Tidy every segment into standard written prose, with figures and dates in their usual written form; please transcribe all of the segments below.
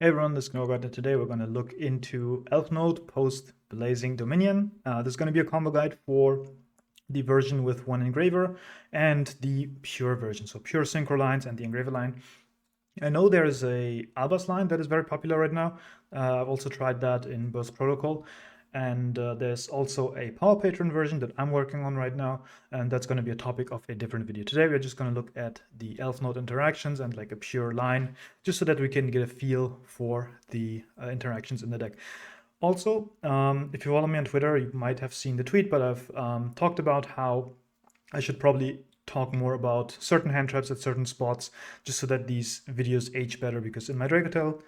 Hey everyone, this is Norgard, and today we're going to look into Elfnote post Blazing Dominion. This is going to be a combo guide for the version with one engraver and the pure version, so pure synchro lines and the engraver line. I know there is a Albus line that is very popular right now. I've also tried that in Burst Protocol. And there's also a Power Patron version that I'm working on right now, and that's going to be a topic of a different video. Today we're just going to look at the Elfnote interactions and like a pure line, just so that we can get a feel for the interactions in the deck. Also, if you follow me on Twitter, you might have seen the tweet, but I've talked about how I should probably talk more about certain hand traps at certain spots, just so that these videos age better, because in my Dracotel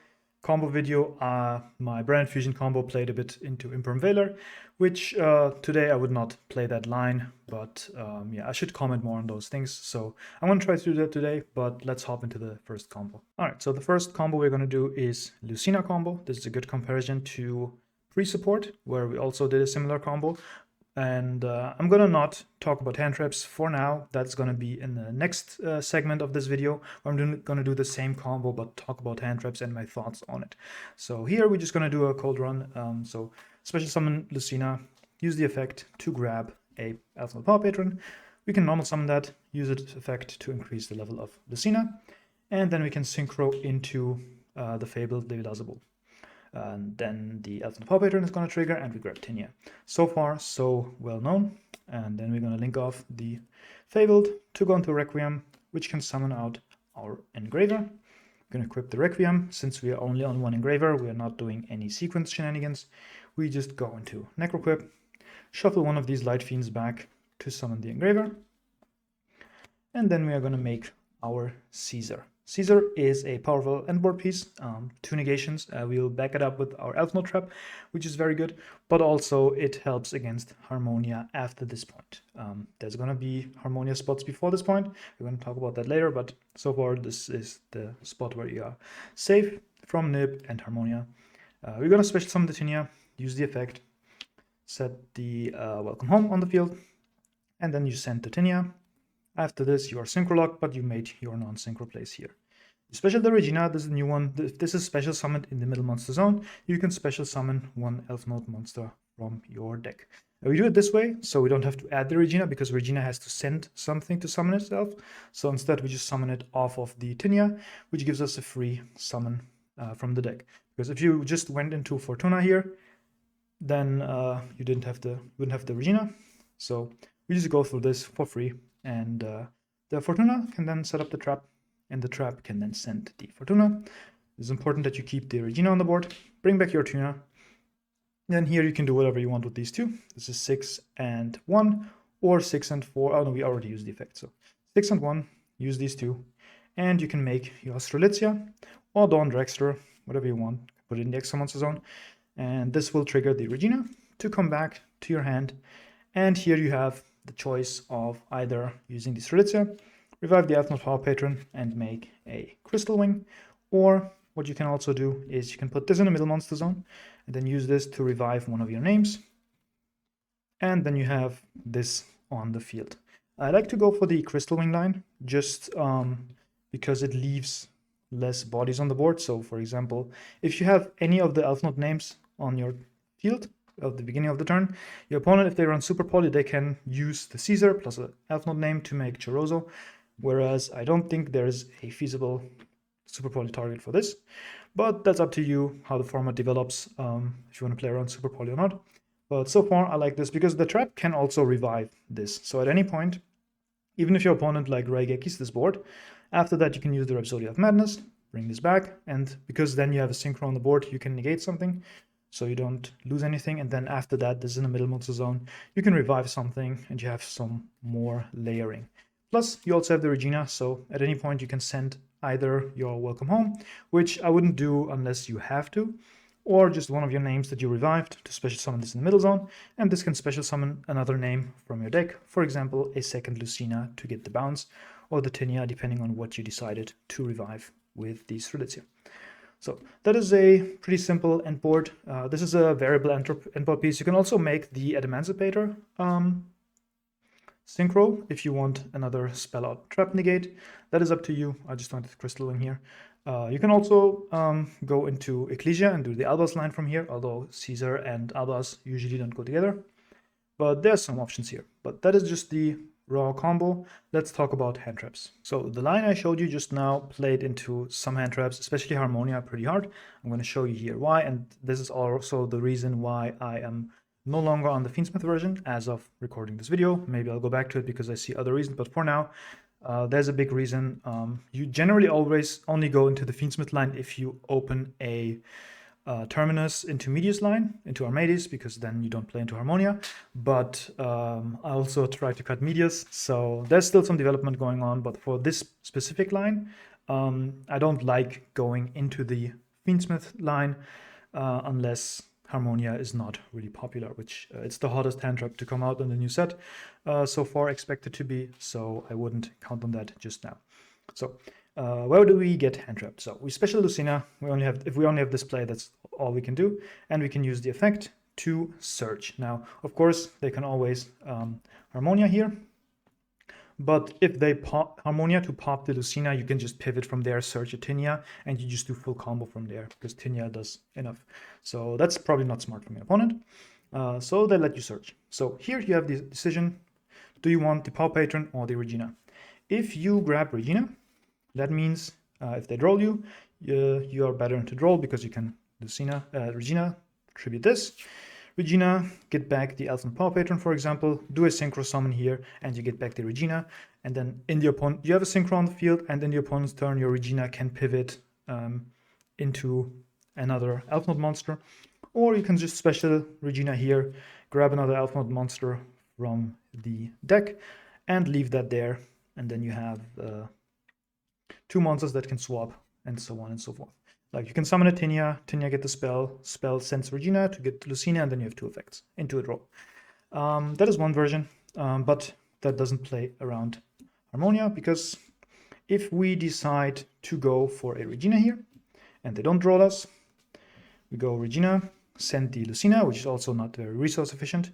combo video, my Brand Fusion combo played a bit into Imperm Valor, which today I would not play that line, but yeah, I should comment more on those things. So I'm going to try to do that today, but let's hop into the first combo. All right, so the first combo we're going to do is Lucina combo. This is a good comparison to pre-support, where we also did a similar combo. And I'm gonna not talk about hand traps for now. That's gonna be in the next segment of this video, where I'm gonna do the same combo but talk about hand traps and my thoughts on it. So here we're just gonna do a cold run. So special summon Lucina, use the effect to grab a Elfnote Power Patron. We can normal summon that, use its effect to increase the level of Lucina, and then we can synchro into the fabled Levilazable. And then the Elfnote Power Patron is going to trigger, and we grab Tinia. So far, so well known. And then we're going to link off the Fabled to go into Requiem, which can summon out our engraver. We're going to equip the Requiem. Since we are only on one engraver, we are not doing any sequence shenanigans. We just go into Necroquip, shuffle one of these Light Fiends back to summon the engraver. And then we are going to make our Caesar. Caesar is a powerful endboard piece, 2 negations. We'll back it up with our Elfnote trap, which is very good, but also it helps against Harmonia after this point. There's going to be Harmonia spots before this point. We're going to talk about that later, but so far this is the spot where you are safe from Nib and Harmonia. We're going to special summon the Tinia, use the effect, set the Welcome Home on the field, and then you send the Tinia. After this, you are synchro locked, but you made your non-synchro plays here. Special the Regina, this is a new one. This is special summoned in the middle monster zone. You can special summon one Elfnote monster from your deck. We do it this way, so we don't have to add the Regina, because Regina has to send something to summon itself. So instead, we just summon it off of the Tinia, which gives us a free summon from the deck. Because if you just went into Fortuna here, then you wouldn't have the Regina. So we just go through this for free. And the Fortuna can then set up the trap, and the trap can then send the Fortuna. It's important that you keep the Regina on the board, bring back your Tuna. Then here you can do whatever you want with these two. This is 6 and 1, or 6 and 4. Oh no, we already used the effect. So 6 and 1, use these two. And you can make your Strelitzia or Dawn Dragster, whatever you want. Put it in the extra monster zone. And this will trigger the Regina to come back to your hand. And here you have the choice of either using the Strelitzia, revive the Elfnote Power Patron, and make a Crystal Wing, or what you can also do is you can put this in the middle monster zone, and then use this to revive one of your names, and then you have this on the field. I like to go for the Crystal Wing line, just because it leaves less bodies on the board. So for example, if you have any of the Elfnote names on your field, at the beginning of the turn, your opponent, if they run Super Poly, they can use the Caesar plus an Elfnote name to make Chorozo, whereas I don't think there is a feasible Super Poly target for this, but that's up to you how the format develops, if you want to play around Super Poly or not. But so far I like this because the trap can also revive this, so at any point, even if your opponent like Raigekis this board, after that you can use the Rhapsody of Madness, bring this back, and because then you have a synchro on the board, you can negate something, so you don't lose anything. And then after that, this is in the middle monster zone, you can revive something and you have some more layering. Plus, you also have the Regina, so at any point you can send either your Welcome Home, which I wouldn't do unless you have to, or just one of your names that you revived to special summon this in the middle zone, and this can special summon another name from your deck, for example, a second Lucina to get the bounce, or the Tinia, depending on what you decided to revive with the Strelitzia. So that is a pretty simple endboard. This is a variable endboard piece. You can also make the Adamantipator synchro if you want another spell out trap negate. That is up to you. I just wanted the Crystal in here. You can also go into Ecclesia and do the Albas line from here, although Caesar and Albas usually don't go together. But there's some options here. But that is just the raw combo. Let's talk about hand traps. So the line I showed you just now played into some hand traps, especially Harmonia, pretty hard. I'm going to show you here why, and this is also the reason why I am no longer on the Fiendsmith version as of recording this video. Maybe I'll go back to it because I see other reasons, but for now, there's a big reason. You generally always only go into the Fiendsmith line if you open a Terminus into Medius line, into Armades, because then you don't play into Harmonia. But I also try to cut Medius, so there's still some development going on. But for this specific line, I don't like going into the Fiendsmith line unless Harmonia is not really popular, which it's the hottest hand trap to come out in the new set so far, expected to be, so I wouldn't count on that just now. So where do we get hand trapped? So we special Lucina. If we only have display, that's all we can do, and we can use the effect to search. Now, of course, they can always Harmonia here, but if they pop Harmonia to pop the Lucina, you can just pivot from there, search a Tinia, and you just do full combo from there because Tinia does enough. So that's probably not smart from your opponent. So they let you search. So here you have the decision: do you want the Power Patron or the Regina? If you grab Regina, that means if they draw you, you are better into draw because you can Regina tribute this. Regina, get back the Elfnote Power Patron, for example, do a synchro summon here, and you get back the Regina. And then in the opponent, you have a synchro on the field, and in the opponent's turn, your Regina can pivot into another Elfnote monster. Or you can just special Regina here, grab another Elfnote monster from the deck, and leave that there. And then you have two monsters that can swap, and so on and so forth. Like you can summon a Tinia, Tinia get the spell sends Regina to get Lucina, and then you have two effects into a draw. That is one version, but that doesn't play around Harmonia, because if we decide to go for a Regina here, and they don't draw us, we go Regina, send the Lucina, which is also not very resource efficient,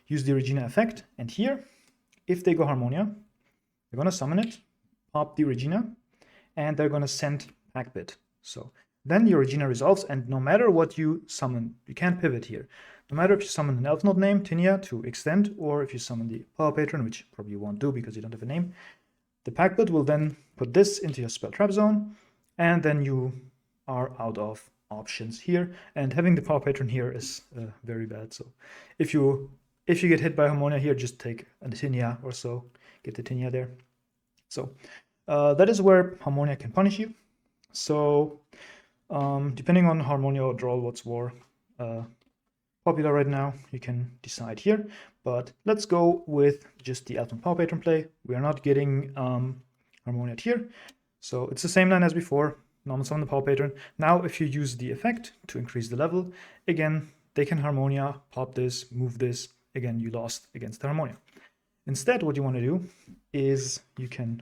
use the Regina effect, and here, if they go Harmonia, they're going to summon it, pop the Regina, and they're going to send Packbit. So then your Regina resolves, and no matter what you summon, you can't pivot here. No matter if you summon an Elfnote name, Tinia, to extend, or if you summon the Power Patron, which probably you won't do because you don't have a name, the Packbit will then put this into your spell trap zone, and then you are out of options here. And having the Power Patron here is very bad. So if you get hit by Harmonia here, just take a Tinia or so, get the Tinia there. So that is where Harmonia can punish you. So depending on Harmonia or Draw what's more popular right now, you can decide here. But let's go with just the Elfnote Power Patron play. We are not getting Harmonia here. So it's the same line as before. Normal summon the Power Patron. Now if you use the effect to increase the level, again, they can Harmonia, pop this, move this. Again, you lost against the Harmonia. Instead, what you want to do is you can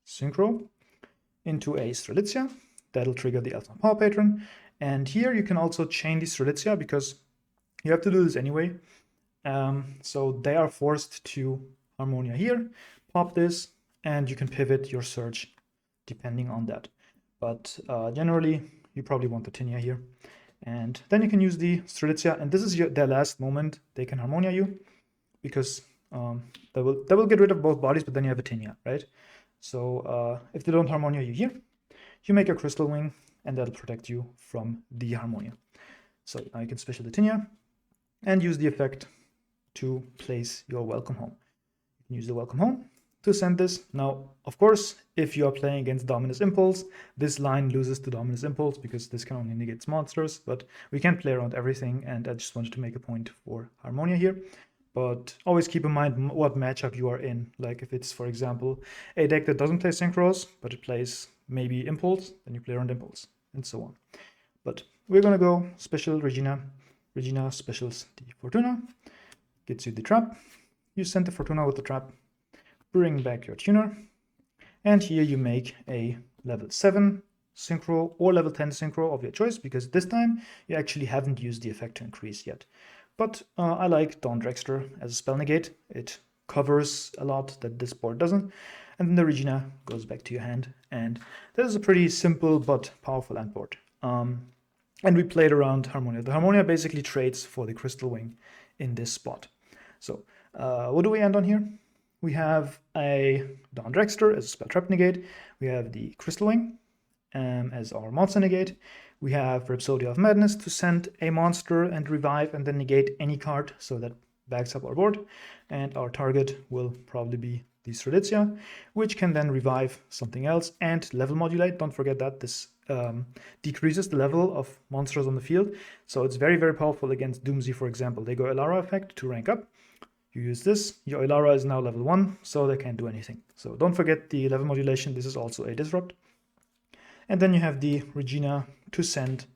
synchro into a Strelitzia. That'll trigger the Elfnote Power Patron. And here you can also chain the Strelitzia because you have to do this anyway. So they are forced to Harmonia here, pop this, and you can pivot your search depending on that. But generally, you probably want the Tinia here. And then you can use the Strelitzia, and this is their last moment. They can Harmonia you because they will get rid of both bodies, but then you have a Tinia, right? So if they don't Harmonia you here, you make a Crystal Wing, and that'll protect you from the Harmonia. So now you can special the Tinia and use the effect to place your Welcome Home. You can use the Welcome Home to send this. Now, of course, if you are playing against Dominus Impulse, this line loses to Dominus Impulse because this can only negate monsters, but we can play around everything, and I just wanted to make a point for Harmonia here. But always keep in mind what matchup you are in. Like if it's, for example, a deck that doesn't play Synchros, but it plays maybe Impulse, then you play around Impulse, and so on. But we're going to go special Regina. Regina specials the Fortuna, gets you the trap. You send the Fortuna with the trap, bring back your tuner, and here you make a level 7 synchro or level 10 synchro of your choice, because this time you actually haven't used the effect to increase yet. But I like Dawn Dragster as a spell negate. It covers a lot that this board doesn't. and then the Regina goes back to your hand. And this is a pretty simple but powerful end board. And we played around Harmonia. The Harmonia basically trades for the Crystal Wing in this spot. So what do we end on here? We have a Dawn Dragster as a spell trap negate. We have the Crystal Wing as our monster negate. We have Rhapsody of Madness to send a monster and revive and then negate any card, so that backs up our board. And our target will probably be the Strelitzia, which can then revive something else and level modulate. Don't forget that this decreases the level of monsters on the field. So it's very, very powerful against Doomsday, for example. They go Elara effect to rank up. You use this, your Elara is now level 1, so they can't do anything. So don't forget the level modulation. This is also a disrupt. And then you have the Regina to send,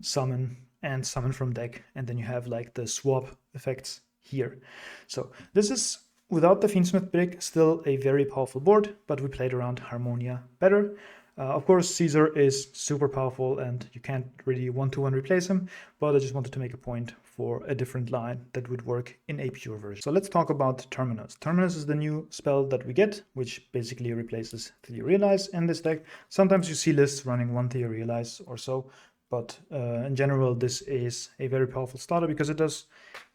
summon, and summon from deck. And then you have like the swap effects here. So this is, without the Fiendsmith brick, still a very powerful board, but we played around Harmonia better. Of course, Caesar is super powerful and you can't really one-to-one replace him, but I just wanted to make a point for a different line that would work in a pure version. So let's talk about Terminus. Terminus is the new spell that we get, which basically replaces Theorealize in this deck. Sometimes you see lists running one Theorealize or so, but in general, this is a very powerful starter because it does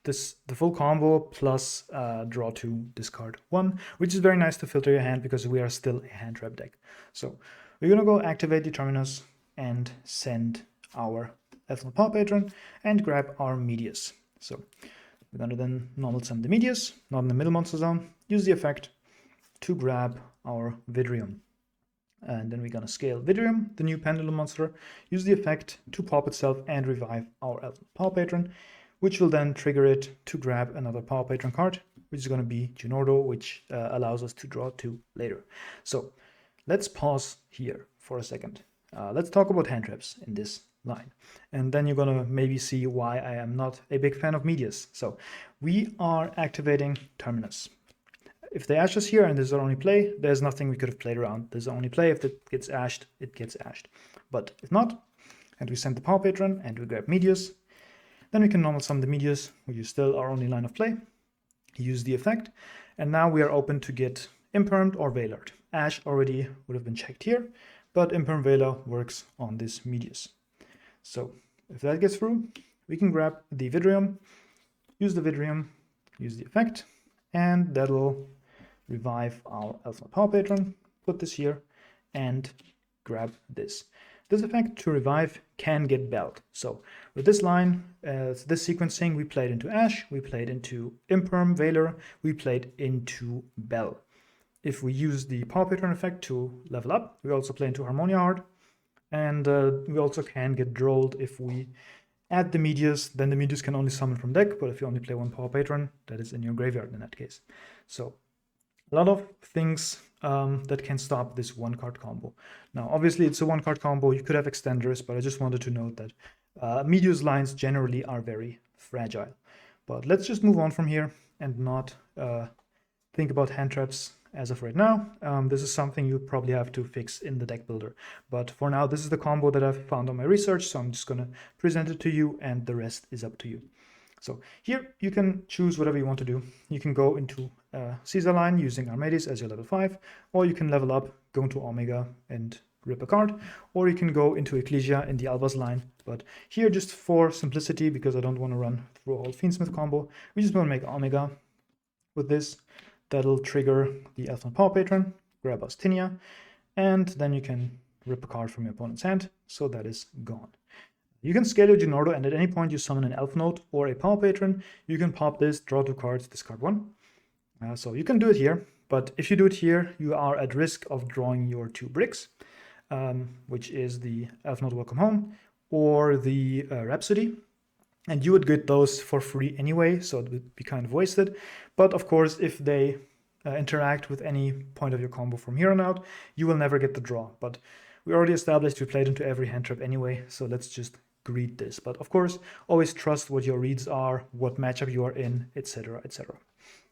the full combo plus draw 2, discard 1, which is very nice to filter your hand because we are still a hand trap deck. So we're going to go activate the Terminus and send our Elfnote Power Patron and grab our Medius. So we're going to then normal summon the Medius, not in the middle monster zone, use the effect to grab our Vidrium. And then we're going to scale Vidrium, the new Pendulum monster, use the effect to pop itself and revive our Elfnote Power Patron, which will then trigger it to grab another Power Patron card, which is going to be Ginordo, which allows us to draw 2 later. So let's pause here for a second. Let's talk about hand traps in this line. And then you're going to maybe see why I am not a big fan of Medius. So we are activating Terminus. If they ash us here and this is our only play, there's nothing we could have played around. There's the only play. If it gets ashed, it gets ashed. But if not, and we send the Power Patron and we grab Medius, then we can normal summon the Medius, which is still our only line of play. Use the effect. And now we are open to get Impermed or Veilard. Ash already would have been checked here, but Imperm Veiler works on this Medius. So if that gets through, we can grab the Vidrium, use the effect, and that'll revive our Elfnote Power Patron, put this here, and grab this. This effect to revive can get belled. So with this line, this sequencing, we played into Ash, we played into Imperm Veiler, we played into Bell. If we use the Power Patron effect to level up, we also play into Harmonia hard. And we also can get drolled if we add the Medius, then the Medius can only summon from deck, but if you only play one Power Patron, that is in your graveyard in that case. So a lot of things that can stop this one-card combo. Now, obviously, it's a one-card combo. You could have extenders, but I just wanted to note that Medius lines generally are very fragile. But let's just move on from here and not think about hand traps as of right now. This is something you probably have to fix in the deck builder. But for now, this is the combo that I've found on my research, so I'm just going to present it to you, and the rest is up to you. So here you can choose whatever you want to do. You can go into Caesar line using Armades as your level 5, or you can level up, go into Omega and rip a card, or you can go into Ecclesia in the Albas line. But here, just for simplicity, because I don't want to run through a whole Fiendsmith combo, we just want to make Omega with this. That'll trigger the Elfnote Power Patron, grab us Tinia, and then you can rip a card from your opponent's hand, so that is gone. You can scale your Ginordo, and at any point you summon an Elfnote or a Power Patron, you can pop this, draw 2 cards, discard 1. So you can do it here, but if you do it here, you are at risk of drawing your 2 bricks, which is the Elfnote Welcome Home or the Rhapsody. And you would get those for free anyway, so it would be kind of wasted. But of course, if they interact with any point of your combo from here on out, you will never get the draw. But we already established we played into every hand trap anyway, so let's just greet this. But of course, always trust what your reads are, what matchup you are in, etc., etc.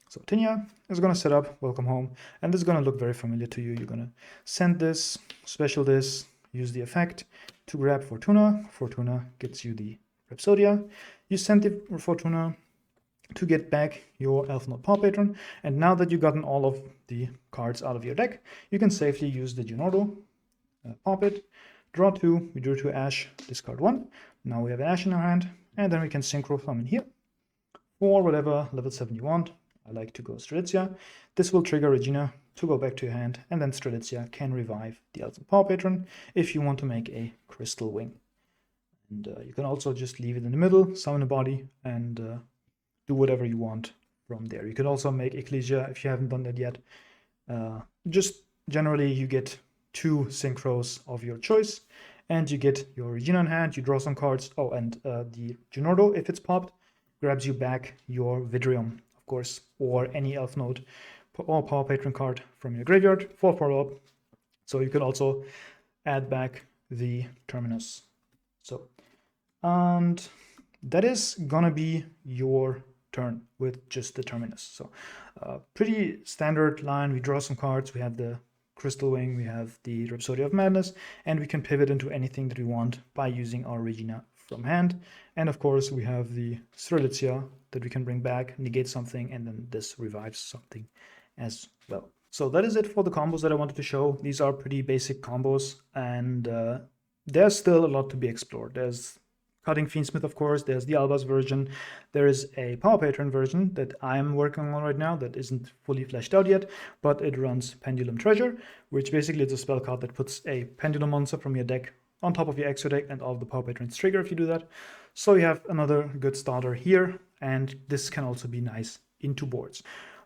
So Tinia is going to set up Welcome Home, and this is going to look very familiar to you. You're going to send this, special this, use the effect to grab Fortuna. Fortuna gets you the Rhapsodia. You send the Fortuna, to get back your Elfnote Paw Patron. And now that you've gotten all of the cards out of your deck, you can safely use the Ginordo, pop it, draw 2, we drew 2 Ash, discard 1. Now we have an Ash in our hand, and then we can Synchro summon here for whatever level 7 you want. I like to go Strelitzia. This will trigger Regina to go back to your hand, and then Strelitzia can revive the Elfnote Paw Patron if you want to make a Crystal Wing. And you can also just leave it in the middle, summon a body, and do whatever you want from there. You can also make Ecclesia if you haven't done that yet. Just generally you get 2 synchros of your choice, and you get your Regina in hand, you draw some cards. Oh, and the Ginordo, if it's popped, grabs you back your Vidrium, of course, or any Elfnote or Paw Patron card from your graveyard for follow-up. So you can also add back the Terminus. So, and that is gonna be your turn with just the Terminus. So pretty standard line. We draw some cards, we have the Crystal Wing, we have the Rhapsody of Madness, and we can pivot into anything that we want by using our Regina from hand. And of course we have the Strelitzia that we can bring back, negate something, and then this revives something as well. So that is it for the combos that I wanted to show. These are pretty basic combos, and there's still a lot to be explored. There's Cutting Fiendsmith, of course, there's the Albaz version, there is a Paw Patron version that I'm working on right now that isn't fully fleshed out yet, but it runs Pendulum Treasure, which basically is a spell card that puts a Pendulum monster from your deck on top of your extra deck, and all of the Paw Patrons trigger if you do that. So you have another good starter here, and this can also be nice into boards.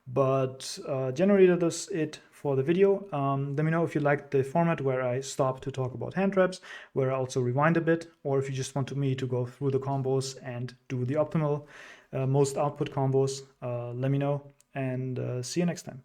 But generally that is it for the video. Let me know if you liked the format where I stop to talk about hand traps, where I also rewind a bit, or if you just want me to go through the combos and do the optimal most output combos. Let me know, and see you next time.